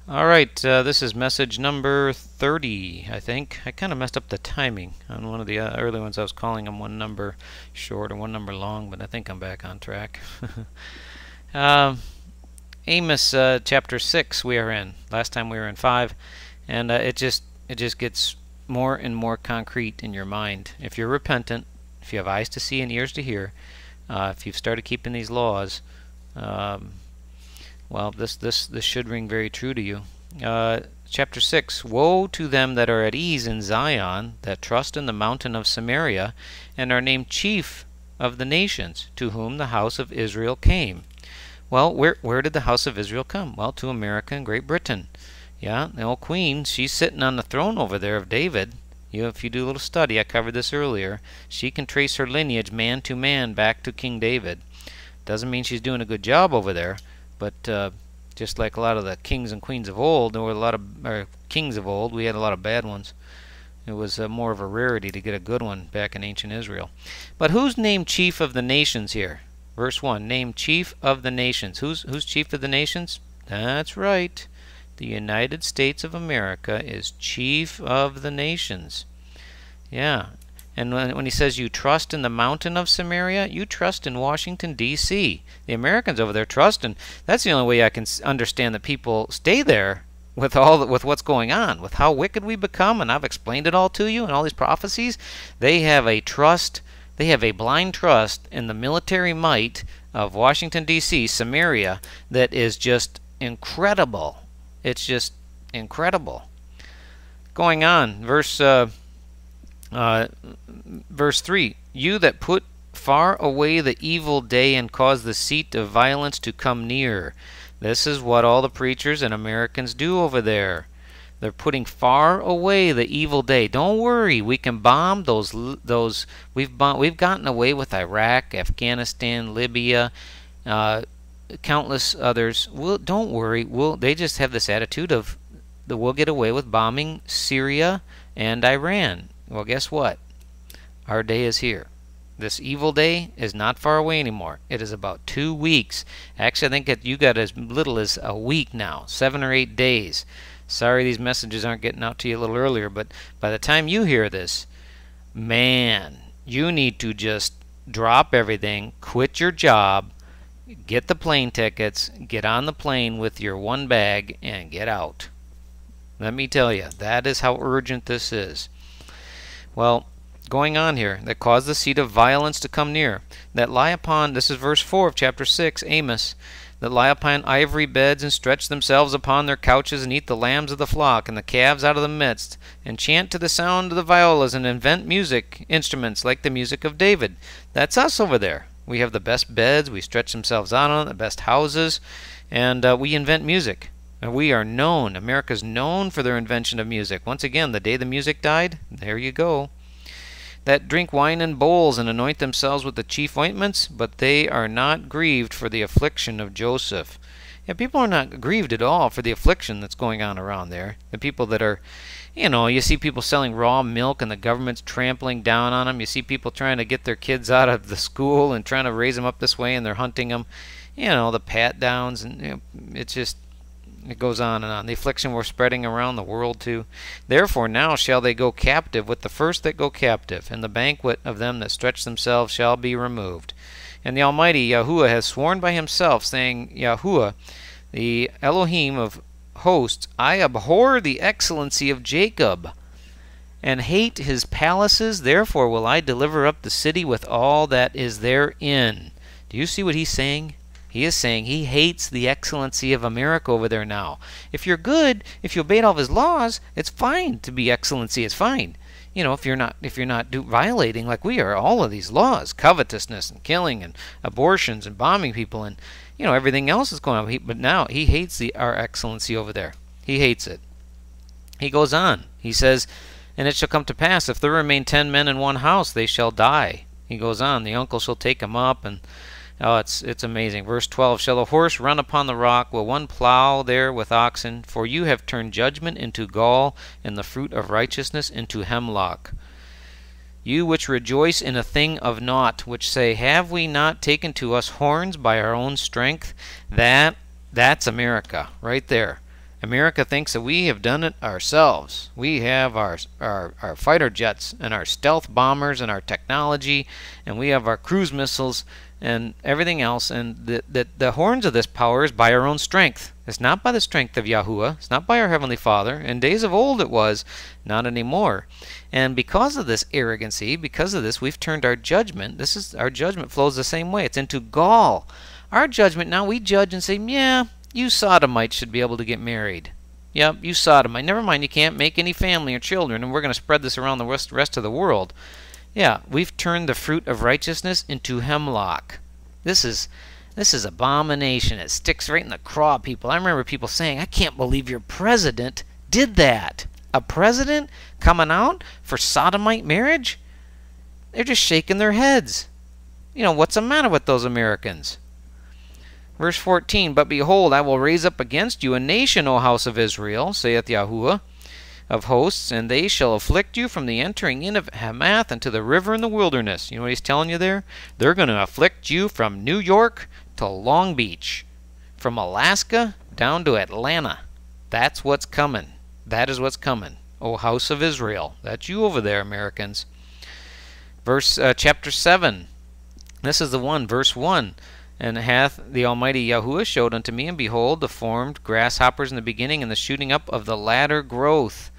Alright, this is message number 30, I think. I kind of messed up the timing on one of the early ones. I was calling them one number short or one number long, but I think I'm back on track. Amos chapter 6 we are in. Last time we were in 5, and it just gets more and more concrete in your mind. If you're repentant, if you have eyes to see and ears to hear, if you've started keeping these laws, well, this should ring very true to you. Chapter 6, Woe to them that are at ease in Zion, that trust in the mountain of Samaria, and are named chief of the nations, to whom the house of Israel came. Well, where did the house of Israel come? Well, to America and Great Britain. Yeah, the old queen, she's sitting on the throne over there of David. If you do a little study, I covered this earlier, she can trace her lineage man to man back to King David. Doesn't mean she's doing a good job over there, but just like a lot of the kings and queens of old, there were a lot of kings of old, we had a lot of bad ones. It was more of a rarity to get a good one back in ancient Israel. But who's named chief of the nations here? Verse 1, named chief of the nations. Who's chief of the nations? That's right. The United States of America is chief of the nations. Yeah. And when he says you trust in the mountain of Samaria, you trust in Washington, D.C. The Americans over there trust, and that's the only way I can understand that people stay there with what's going on, with how wicked we become, and I've explained it all to you and all these prophecies. They have a trust, they have a blind trust in the military might of Washington, D.C., Samaria, that is just incredible. It's just incredible. Going on, verse 3, You that put far away the evil day and cause the seat of violence to come near. This is what all the preachers and Americans do over there. They're putting far away the evil day. Don't worry, we can bomb those. We've gotten away with Iraq, Afghanistan, Libya, countless others. Don't worry. They just have this attitude of we'll get away with bombing Syria and Iran. Well, guess what? Our day is here. This evil day is not far away anymore. It is about 2 weeks. Actually, I think you got as little as a week now, 7 or 8 days. Sorry these messages aren't getting out to you a little earlier, but by the time you hear this, man, you need to just drop everything, quit your job, get the plane tickets, get on the plane with your one bag, and get out. Let me tell you, that is how urgent this is. Well, going on here, that cause the seat of violence to come near, that lie upon, this is verse 4 of chapter 6, Amos, that lie upon ivory beds and stretch themselves upon their couches and eat the lambs of the flock and the calves out of the midst, and chant to the sound of the violas and invent music, instruments like the music of David. That's us over there. We have the best beds, we stretch themselves out on the best houses, and we invent music. And we are known, America's known for their invention of music. Once again, the day the music died, there you go. That drink wine in bowls and anoint themselves with the chief ointments, but they are not grieved for the affliction of Joseph. Yeah, people are not grieved at all for the affliction that's going on around there. The people that are, you see people selling raw milk and the government's trampling down on them. You see people trying to get their kids out of the school and trying to raise them up this way, and they're hunting them. The pat downs, and it's just, it goes on and on. The affliction we're spreading around the world too. Therefore now shall they go captive with the first that go captive, and the banquet of them that stretch themselves shall be removed. And the Almighty Yahuwah has sworn by himself, saying, Yahuwah, the Elohim of hosts, I abhor the excellency of Jacob, and hate his palaces. Therefore will I deliver up the city with all that is therein. Do you see what he's saying? He is saying he hates the excellency of America over there now. If you're good, if you obeyed all of his laws, it's fine to be excellency. It's fine. If you're not violating like we are all of these laws, covetousness and killing and abortions and bombing people and everything else is going on. But now he hates our excellency over there. He hates it. He goes on. He says, and it shall come to pass, if there remain 10 men in one house, they shall die. He goes on. The uncle shall take them up, and it's amazing. Verse 12, shall a horse run upon the rock? Will one plow there with oxen? For you have turned judgment into gall, and the fruit of righteousness into hemlock. You which rejoice in a thing of naught, which say, have we not taken to us horns by our own strength? That's America, right there. America thinks that we have done it ourselves. We have our fighter jets and our stealth bombers and our technology, and we have our cruise missiles and everything else. And the horns of this power is by our own strength. It's not by the strength of Yahuwah. It's not by our Heavenly Father. In days of old it was, not anymore. And because of this arrogancy, because of this, we've turned our judgment. Our judgment flows the same way. It's into gall. Our judgment now, we judge and say, yeah, you sodomites should be able to get married. Yep, you sodomite. Never mind, you can't make any family or children, and we're going to spread this around the rest of the world. Yeah, we've turned the fruit of righteousness into hemlock. This is abomination. It sticks right in the craw of people. I remember people saying, I can't believe your president did that. A president coming out for sodomite marriage? They're just shaking their heads. You know, what's the matter with those Americans? Verse 14, But behold, I will raise up against you a nation, O house of Israel, saith Yahuwah of hosts, and they shall afflict you from the entering in of Hamath unto the river in the wilderness. You know what he's telling you there? They're going to afflict you from New York to Long Beach, from Alaska down to Atlanta. That's what's coming. That is what's coming, O house of Israel. That's you over there, Americans. Chapter 7. This is the one, verse 1. And hath the Almighty Yahuwah showed unto me, and behold, the formed grasshoppers in the beginning, and the shooting up of the latter growth.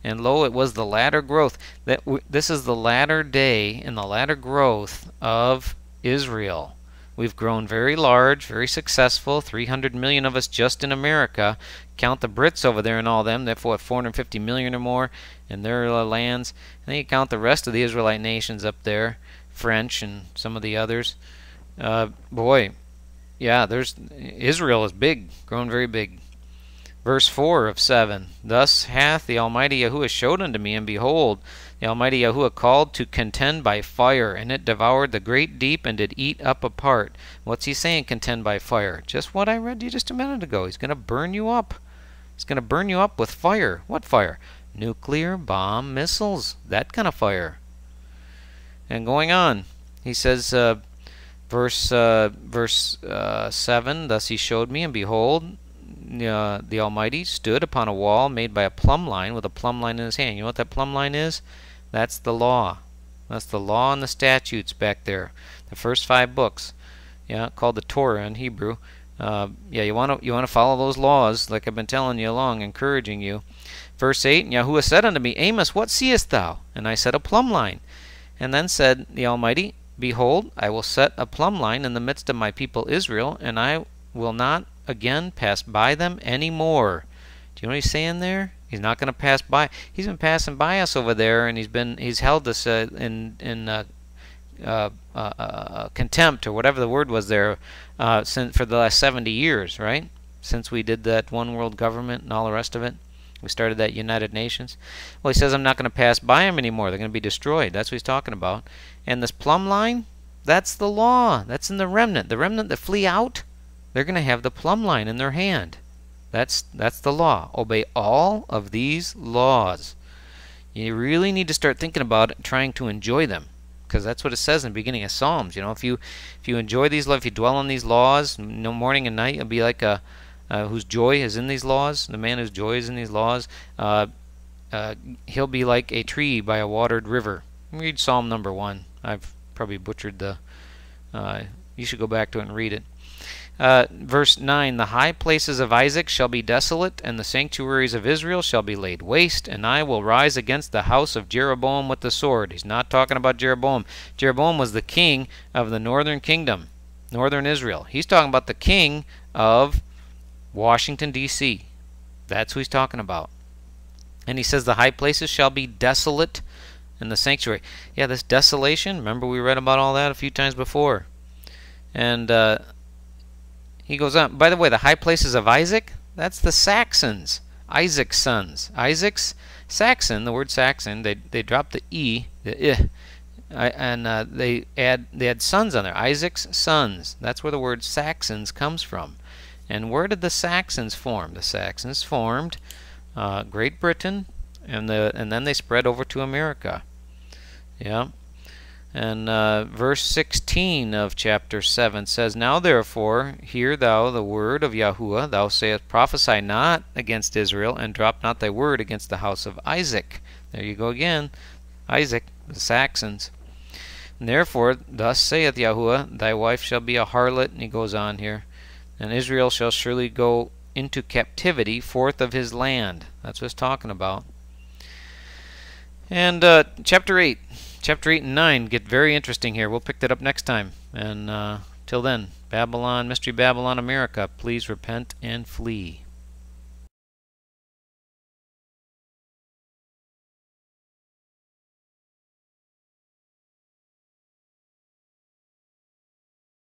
And lo, it was the latter growth. This is the latter day and the latter growth of Israel. We've grown very large, very successful, 300 million of us just in America. Count the Brits over there and all them, therefore 450 million or more in their lands. And then you count the rest of the Israelite nations up there, French and some of the others. Boy, yeah, Israel is big, grown very big. Verse 4 of 7, Thus hath the Almighty Yahuwah showed unto me, and behold, the Almighty Yahuwah called to contend by fire, and it devoured the great deep, and did eat up a part. What's he saying, contend by fire? Just what I read to you just a minute ago. He's going to burn you up. He's going to burn you up with fire. What fire? Nuclear bomb missiles. That kind of fire. And going on, he says, Verse 7, Thus he showed me, and behold, the Almighty stood upon a wall made by a plumb line, with a plumb line in his hand. You know what that plumb line is? That's the law. That's the law and the statutes back there. The first 5 books, yeah, called the Torah in Hebrew. Yeah, you want to follow those laws, like I've been telling you along, encouraging you. Verse 8, And Yahuwah said unto me, Amos, what seest thou? And I said, A plumb line. And then said the Almighty, Behold, I will set a plumb line in the midst of my people Israel, and I will not again pass by them any more. Do you know what he's saying there? He's not going to pass by. He's been passing by us over there, and he's held us in contempt, or whatever the word was there, for the last 70 years, right? Since we did that one world government and all the rest of it. We started that United Nations. Well, he says, I'm not going to pass by them anymore. They're going to be destroyed. That's what he's talking about. And this plumb line, that's the law. That's in the remnant. The remnant that flee out, they're going to have the plumb line in their hand. That's the law. Obey all of these laws. You really need to start thinking about it and trying to enjoy them, because that's what it says in the beginning of Psalms. You know, if you enjoy these laws, if you dwell on these laws, no morning and night, you'll be like a whose joy is in these laws. The man whose joy is in these laws, he'll be like a tree by a watered river. Read Psalm number 1. I've probably butchered the. You should go back to it and read it. Verse 9, The high places of Isaac shall be desolate, and the sanctuaries of Israel shall be laid waste, and I will rise against the house of Jeroboam with the sword. He's not talking about Jeroboam. Jeroboam was the king of the northern kingdom, northern Israel. He's talking about the king of Washington, D.C. That's who he's talking about. And he says the high places shall be desolate in the sanctuary. Yeah, this desolation, remember we read about all that a few times before. And he goes on. By the way, the high places of Isaac, that's the Saxons, Isaac's sons. Isaac's Saxon, the word Saxon, they drop the E, the I, and they add sons on there. Isaac's sons. That's where the word Saxons comes from. And where did the Saxons form? The Saxons formed Great Britain, and then they spread over to America. Yeah. And verse 16 of chapter 7 says, Now therefore hear thou the word of Yahuwah. Thou sayest, Prophesy not against Israel, and drop not thy word against the house of Isaac. There you go again. Isaac, the Saxons. And therefore, thus saith Yahuwah, Thy wife shall be a harlot. And he goes on here. And Israel shall surely go into captivity forth of his land. That's what it's talking about. And chapter 8 and 9 get very interesting here. We'll pick that up next time. And till then, Babylon, Mystery Babylon, America, please repent and flee.